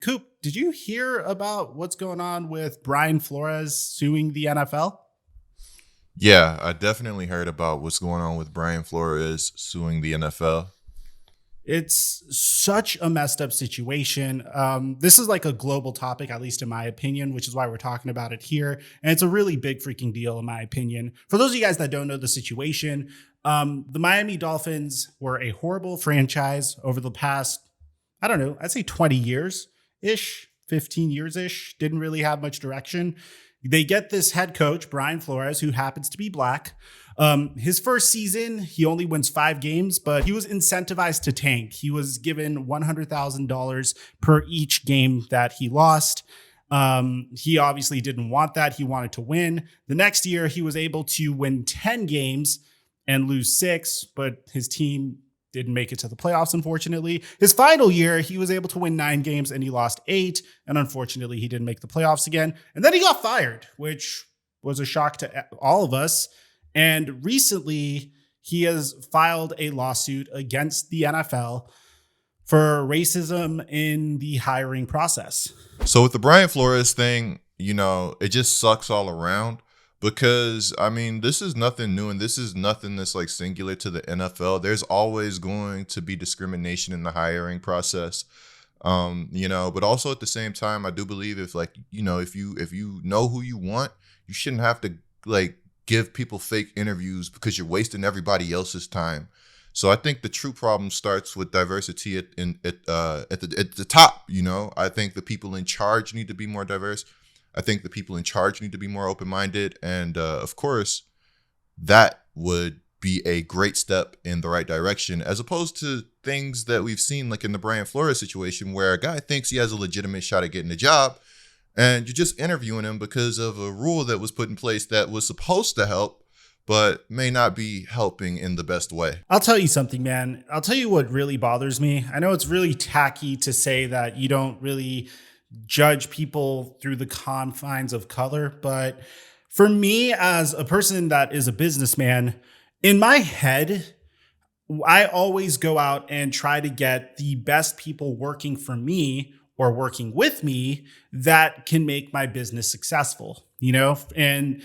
Coop, did you hear about what's going on with Brian Flores suing the NFL? Yeah, I definitely heard about what's going on with Brian Flores suing the NFL. It's such a messed up situation. This is like a global topic, at least in my opinion, which is why we're talking about it here. And it's a really big freaking deal, in my opinion. For those of you guys that don't know the situation, the Miami Dolphins were a horrible franchise over the past, I don't know, I'd say 20 years ish, 15 years ish. Didn't really have much direction. They get this head coach, Brian Flores, who happens to be black. His first season, he only wins 5 games, but he was incentivized to tank. He was given $100,000 per each game that he lost. He obviously didn't want that. He wanted to win. The next year, he was able to win 10 games and lose 6, but his team didn't make it to the playoffs, unfortunately. His final year, he was able to win 9 games and he lost 8. And unfortunately, he didn't make the playoffs again. And then he got fired, which was a shock to all of us. And recently, he has filed a lawsuit against the NFL for racism in the hiring process. So with the Brian Flores thing, it just sucks all around because, this is nothing new and this is nothing that's like singular to the NFL. There's always going to be discrimination in the hiring process. But also at the same time, I do believe if you know who you want, you shouldn't have to give people fake interviews because you're wasting everybody else's time. So I think the true problem starts with diversity at the top. I think the people in charge need to be more diverse. I think the people in charge need to be more open-minded. And of course, that would be a great step in the right direction, as opposed to things that we've seen like in the Brian Flores situation where a guy thinks he has a legitimate shot at getting a job. And you're just interviewing him because of a rule that was put in place that was supposed to help, but may not be helping in the best way. I'll tell you something, man. I'll tell you what really bothers me. I know it's really tacky to say that you don't really judge people through the confines of color, but for me, as a person that is a businessman, in my head, I always go out and try to get the best people working for me or working with me that can make my business successful, and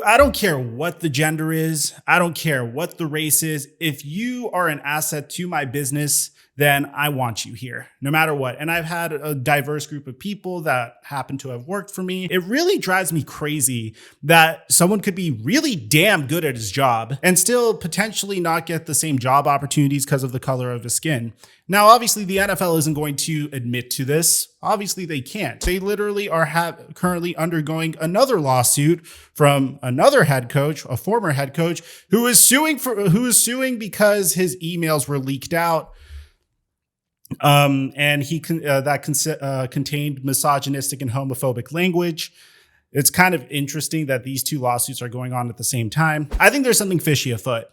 I don't care what the gender is. I don't care what the race is. If you are an asset to my business, then I want you here no matter what. And I've had a diverse group of people that happen to have worked for me. It really drives me crazy that someone could be really damn good at his job and still potentially not get the same job opportunities because of the color of his skin. Now, obviously, the NFL isn't going to admit to this. Obviously, they can't. They literally are currently undergoing another lawsuit from another head coach, a former head coach, who is suing because his emails were leaked out. And he contained misogynistic and homophobic language. It's kind of interesting that these two lawsuits are going on at the same time. I think there's something fishy afoot.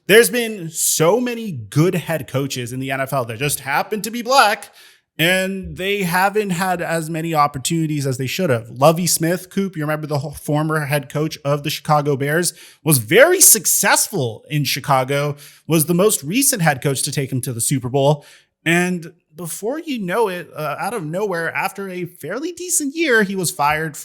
There's been so many good head coaches in the NFL that just happen to be black, and they haven't had as many opportunities as they should have. Lovie Smith, Coop, you remember the former head coach of the Chicago Bears, was very successful in Chicago, was the most recent head coach to take him to the Super Bowl. And before you know it, out of nowhere, after a fairly decent year, he was fired,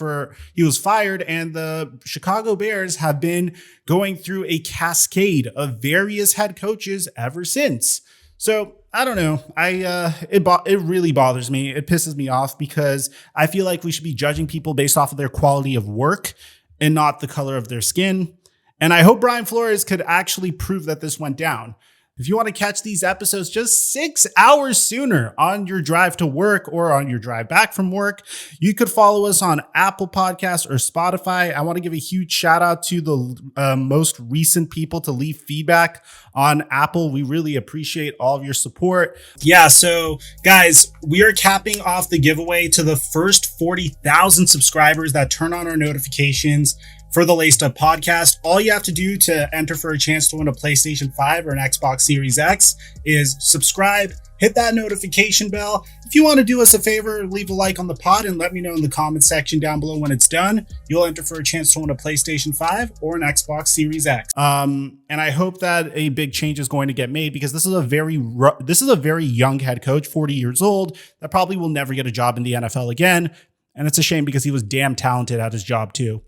and the Chicago Bears have been going through a cascade of various head coaches ever since. So I don't know. It really bothers me. It pisses me off because I feel like we should be judging people based off of their quality of work and not the color of their skin. And I hope Brian Flores could actually prove that this went down. If you want to catch these episodes just 6 hours sooner on your drive to work or on your drive back from work, you could follow us on Apple Podcasts or Spotify. I want to give a huge shout out to the most recent people to leave feedback on Apple. We really appreciate all of your support. Yeah, so guys, we are capping off the giveaway to the first 40,000 subscribers that turn on our notifications for the Laced Up podcast. All you have to do to enter for a chance to win a PlayStation 5 or an Xbox Series X is subscribe, hit that notification bell. If you want to do us a favor, leave a like on the pod and let me know in the comment section down below when it's done. You'll enter for a chance to win a PlayStation 5 or an Xbox Series X. And I hope that a big change is going to get made, because this is a very young head coach, 40 years old, that probably will never get a job in the NFL again. And it's a shame, because he was damn talented at his job too.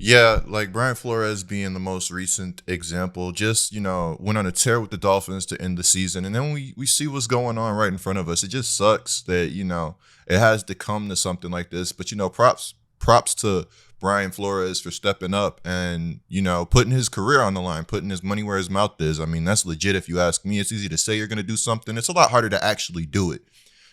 Yeah, like Brian Flores being the most recent example, just, went on a tear with the Dolphins to end the season. And then we see what's going on right in front of us. It just sucks that, it has to come to something like this. But, props to Brian Flores for stepping up and, putting his career on the line, putting his money where his mouth is. I mean, that's legit if you ask me. It's easy to say you're going to do something. It's a lot harder to actually do it.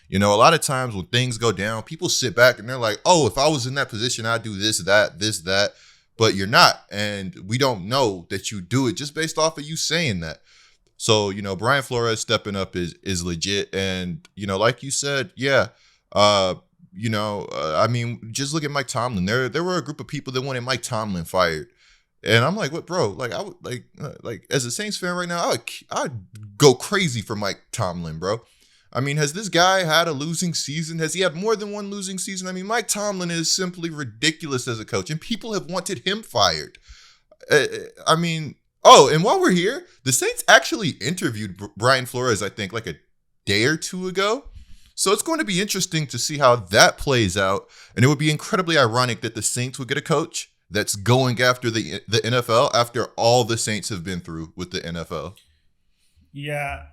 A lot of times when things go down, people sit back and they're like, oh, if I was in that position, I'd do this, that. But you're not, and we don't know that you do it just based off of you saying that. So, Brian Flores stepping up is legit. And, like you said, yeah, I mean, just look at Mike Tomlin. There were a group of people that wanted Mike Tomlin fired. And I'm like, what, bro? Like, I would like as a Saints fan right now, I'd go crazy for Mike Tomlin, bro. I mean, has this guy had a losing season? Has he had more than one losing season? I mean, Mike Tomlin is simply ridiculous as a coach, and people have wanted him fired. I mean, and while we're here, the Saints actually interviewed Brian Flores, I think, like a day or two ago. So it's going to be interesting to see how that plays out. And it would be incredibly ironic that the Saints would get a coach that's going after the NFL after all the Saints have been through with the NFL. Yeah,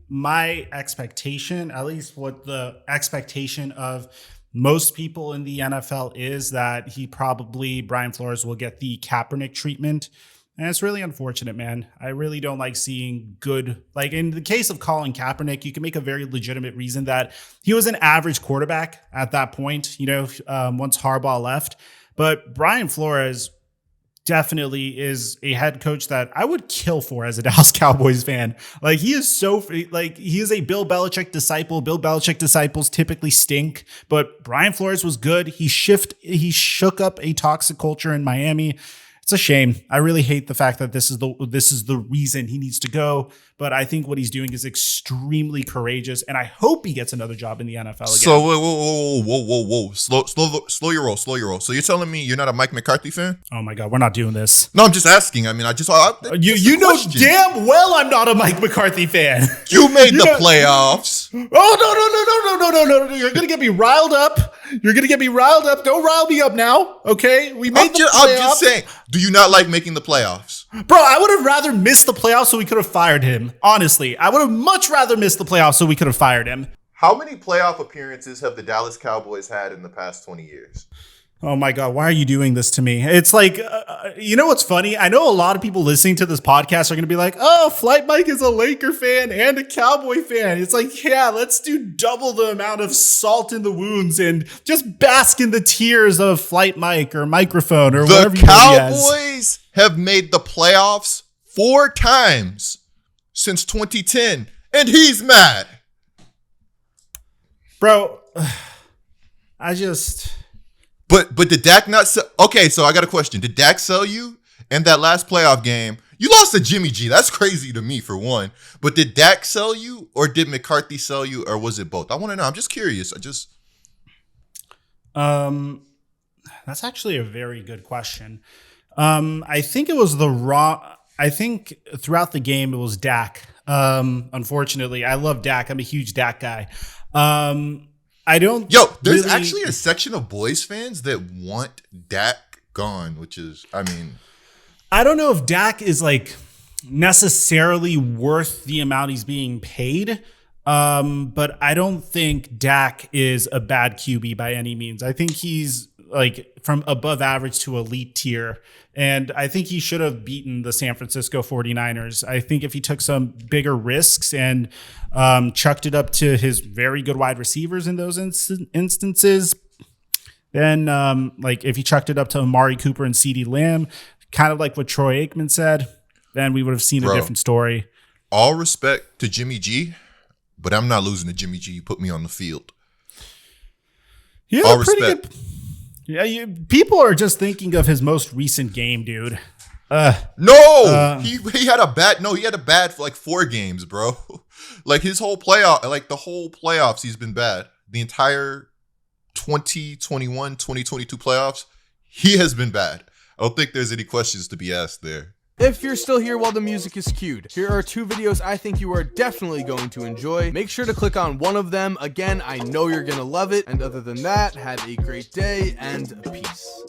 my expectation, at least what the expectation of most people in the NFL is, that Brian Flores will get the Kaepernick treatment. And it's really unfortunate, man. I really don't like seeing like in the case of Colin Kaepernick, you can make a very legitimate reason that he was an average quarterback at that point, once Harbaugh left. But Brian Flores definitely is a head coach that I would kill for as a Dallas Cowboys fan. Like, he is he is a Bill Belichick disciple. Bill Belichick disciples typically stink, but Brian Flores was good. He shook up a toxic culture in Miami. It's a shame. I really hate the fact that this is the reason he needs to go. But I think what he's doing is extremely courageous, and I hope he gets another job in the NFL again. So whoa, slow your roll. So you're telling me you're not a Mike McCarthy fan? Oh my God, we're not doing this. No, I'm just asking. I mean, you know damn well I'm not a Mike McCarthy fan. You made the playoffs. Oh no! You're gonna get me riled up. Don't rile me up now, okay? We made the playoffs. I'm just saying. Do you not like making the playoffs? Bro, I would have rather missed the playoffs so we could have fired him. Honestly, I would have much rather missed the playoffs so we could have fired him. How many playoff appearances have the Dallas Cowboys had in the past 20 years? Oh my God, why are you doing this to me? It's like, you know what's funny? I know a lot of people listening to this podcast are going to be like, oh, Flight Mike is a Laker fan and a Cowboy fan. It's like, yeah, let's do double the amount of salt in the wounds and just bask in the tears of Flight Mike or Microphone or whatever. The Cowboys have made the playoffs 4 times since 2010, and he's mad. Bro, But did Dak not sell? Okay, so I got a question. Did Dak sell you in that last playoff game? You lost to Jimmy G. That's crazy to me, for one. But did Dak sell you, or did McCarthy sell you, or was it both? I want to know. I'm just curious. That's actually a very good question. I think it was I think throughout the game it was Dak. Unfortunately, I love Dak. I'm a huge Dak guy. There's actually a section of boys fans that want Dak gone, which is, I don't know if Dak is like necessarily worth the amount he's being paid. But I don't think Dak is a bad QB by any means. I think he's like from above average to elite tier. And I think he should have beaten the San Francisco 49ers. I think if he took some bigger risks and chucked it up to his very good wide receivers in those instances, then like if he chucked it up to Amari Cooper and CeeDee Lamb, kind of like what Troy Aikman said, then we would have seen a different story. All respect to Jimmy G, but I'm not losing to Jimmy G. You put me on the field. Yeah, all respect. Good. Yeah, people are just thinking of his most recent game, dude. No, he had a bad. No, he had a bad for like 4 games, bro. Like his whole playoff, like the whole playoffs, he's been bad. The entire 2021, 2022 playoffs, he has been bad. I don't think there's any questions to be asked there. If you're still here while the music is cued, here are 2 videos I think you are definitely going to enjoy. Make sure to click on one of them. Again, I know you're gonna love it. And other than that, have a great day and peace.